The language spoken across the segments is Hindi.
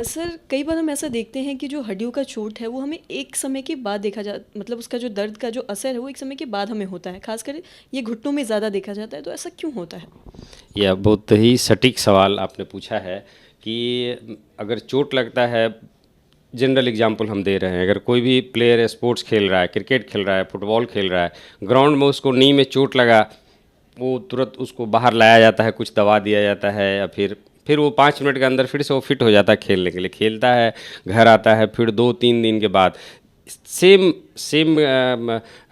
सर कई बार हम ऐसा देखते हैं कि जो हड्डियों का चोट है वो हमें एक समय के बाद देखा जा मतलब उसका जो दर्द का जो असर है वो एक समय के बाद हमें होता है, खासकर ये घुटनों में ज़्यादा देखा जाता है, तो ऐसा क्यों होता है? यह बहुत ही सटीक सवाल आपने पूछा है कि अगर चोट लगता है, जनरल एग्जांपल हम दे रहे हैं, अगर कोई भी प्लेयर स्पोर्ट्स खेल रहा है, क्रिकेट खेल रहा है, फुटबॉल खेल रहा है, ग्राउंड में उसको नी में चोट लगा, वो तुरंत उसको बाहर लाया जाता है, कुछ दवा दिया जाता है, या फिर वो 5 मिनट के अंदर फिर से वो फिट हो जाता है खेलने के लिए, खेलता है, घर आता है, फिर 2-3 दिन के बाद सेम सेम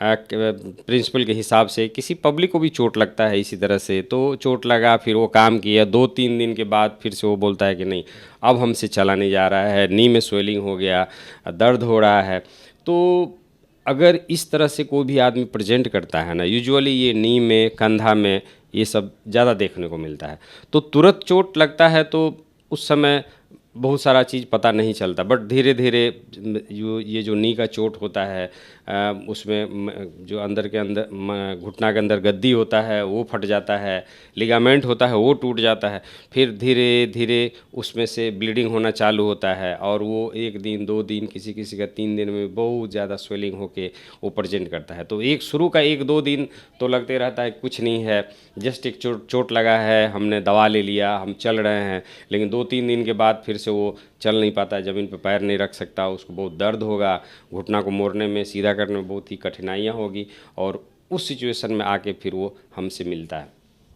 प्रिंसिपल के हिसाब से किसी पब्लिक को भी चोट लगता है इसी तरह से। तो चोट लगा, फिर वो काम किया, 2-3 दिन के बाद फिर से वो बोलता है कि नहीं, अब हमसे चला नहीं जा रहा है, नी में स्वेलिंग हो गया, दर्द हो रहा है। तो अगर इस तरह से कोई भी आदमी प्रेजेंट करता है ना, यूजुअली ये नी में, कंधा में, ये सब ज़्यादा देखने को मिलता है। तो तुरंत चोट लगता है तो उस समय बहुत सारा चीज़ पता नहीं चलता, बट धीरे धीरे ये जो नी का चोट होता है, उसमें जो अंदर के अंदर घुटना के अंदर गद्दी होता है वो फट जाता है, लिगामेंट होता है वो टूट जाता है, फिर धीरे धीरे उसमें से ब्लीडिंग होना चालू होता है, और वो 1 दिन 2 दिन, किसी किसी का 3 दिन में बहुत ज़्यादा स्वेलिंग होके वो प्रेजेंट करता है। तो शुरू का 1-2 दिन तो लगते रहता है कुछ नहीं है, जस्ट एक चोट चोट लगा है, हमने दवा ले लिया, हम चल रहे हैं, लेकिन 2-3 दिन के बाद फिर से वो चल नहीं पाता, ज़मीन पर पैर नहीं रख सकता, उसको बहुत दर्द होगा, घुटना को मोड़ने में, सीधा करने में बहुत ही कठिनाइयाँ होगी, और उस सिचुएशन में आके फिर वो हमसे मिलता है।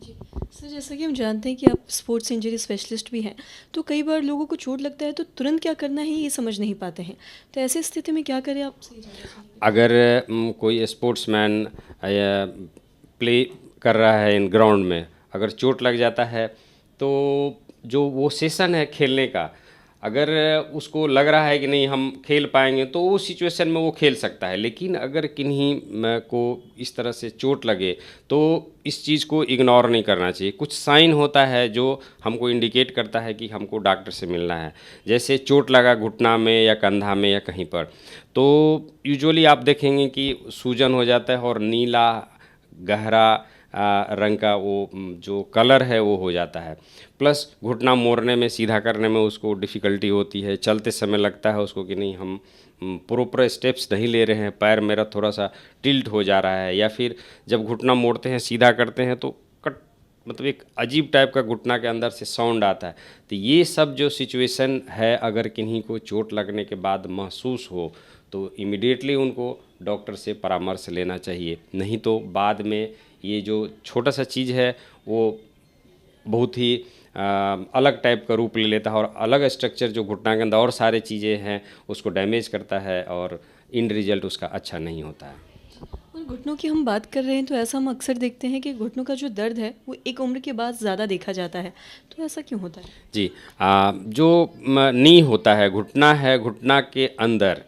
जी। सर जैसा कि हम जानते हैं कि आप स्पोर्ट्स इंजरी स्पेशलिस्ट भी हैं, तो कई बार लोगों को चोट लगता है तो तुरंत क्या करना है ये समझ नहीं पाते हैं, तो ऐसी स्थिति में क्या करें आप सही जानना चाहेंगे? अगर कोई स्पोर्ट्समैन प्ले कर रहा है इन ग्राउंड में, अगर चोट लग जाता है, तो जो वो सेशन है खेलने का, अगर उसको लग रहा है कि नहीं हम खेल पाएंगे, तो उस सिचुएशन में वो खेल सकता है। लेकिन अगर किन्हीं को इस तरह से चोट लगे तो इस चीज़ को इग्नोर नहीं करना चाहिए। कुछ साइन होता है जो हमको इंडिकेट करता है कि हमको डॉक्टर से मिलना है। जैसे चोट लगा घुटना में या कंधा में या कहीं पर, तो यूजुअली आप देखेंगे कि सूजन हो जाता है और नीला गहरा रंग का वो जो कलर है वो हो जाता है। प्लस घुटना मोड़ने में, सीधा करने में उसको डिफ़िकल्टी होती है, चलते समय लगता है उसको कि नहीं हम प्रॉपर स्टेप्स नहीं ले रहे हैं, पैर मेरा थोड़ा सा टिल्ट हो जा रहा है, या फिर जब घुटना मोड़ते हैं, सीधा करते हैं, तो कट मतलब एक अजीब टाइप का घुटना के अंदर से साउंड आता है। तो ये सब जो सिचुएशन है, अगर किन्हीं को चोट लगने के बाद महसूस हो तो इमीडिएटली उनको डॉक्टर से परामर्श लेना चाहिए, नहीं तो बाद में ये जो छोटा सा चीज़ है वो बहुत ही अलग टाइप का रूप ले लेता है, और अलग स्ट्रक्चर जो घुटना के अंदर और सारे चीज़ें हैं उसको डैमेज करता है, और इन रिजल्ट उसका अच्छा नहीं होता है। और घुटनों की हम बात कर रहे हैं तो ऐसा हम अक्सर देखते हैं कि घुटनों का जो दर्द है वो एक उम्र के बाद ज़्यादा देखा जाता है, तो ऐसा क्यों होता है? जी, जो नी होता है, घुटना है, घुटना के अंदर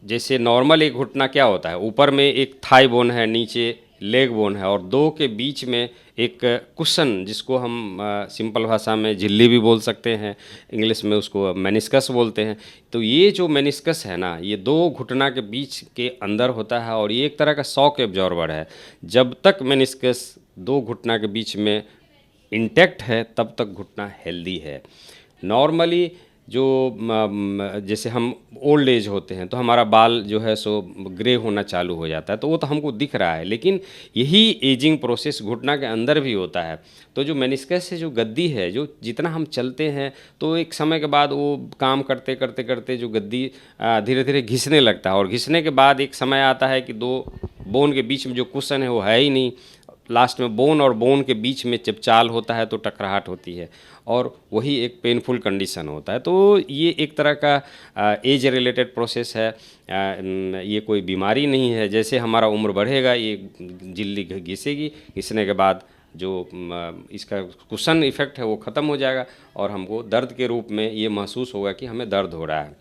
जैसे नॉर्मल एक घुटना क्या होता है, ऊपर में एक थाई बोन है, नीचे लेग बोन है, और दो के बीच में एक कुशन, जिसको हम सिंपल भाषा में झिल्ली भी बोल सकते हैं, इंग्लिश में उसको मेनिस्कस बोलते हैं। तो ये जो मेनिस्कस है ना, ये दो घुटना के बीच के अंदर होता है, और ये एक तरह का शॉक एब्जॉर्बर है। जब तक मेनिस्कस दो घुटना के बीच में इंटैक्ट है तब तक घुटना हेल्दी है। नॉर्मली जो जैसे हम ओल्ड एज होते हैं तो हमारा बाल जो है सो ग्रे होना चालू हो जाता है, तो वो तो हमको दिख रहा है, लेकिन यही एजिंग प्रोसेस घुटना के अंदर भी होता है। तो जो मेनिस्कस से जो गद्दी है, जो जितना हम चलते हैं तो एक समय के बाद वो काम करते करते करते जो गद्दी धीरे धीरे घिसने लगता है, और घिसने के बाद एक समय आता है कि दो बोन के बीच में जो कुशन है वो है ही नहीं, लास्ट में बोन और बोन के बीच में जब चाल होता है तो टकराहट होती है, और वही एक पेनफुल कंडीशन होता है। तो ये एक तरह का एज रिलेटेड प्रोसेस है, ये कोई बीमारी नहीं है। जैसे हमारा उम्र बढ़ेगा ये झिल्ली घिसेगी, घिसने के बाद जो इसका कुशन इफेक्ट है वो ख़त्म हो जाएगा, और हमको दर्द के रूप में ये महसूस होगा कि हमें दर्द हो रहा है।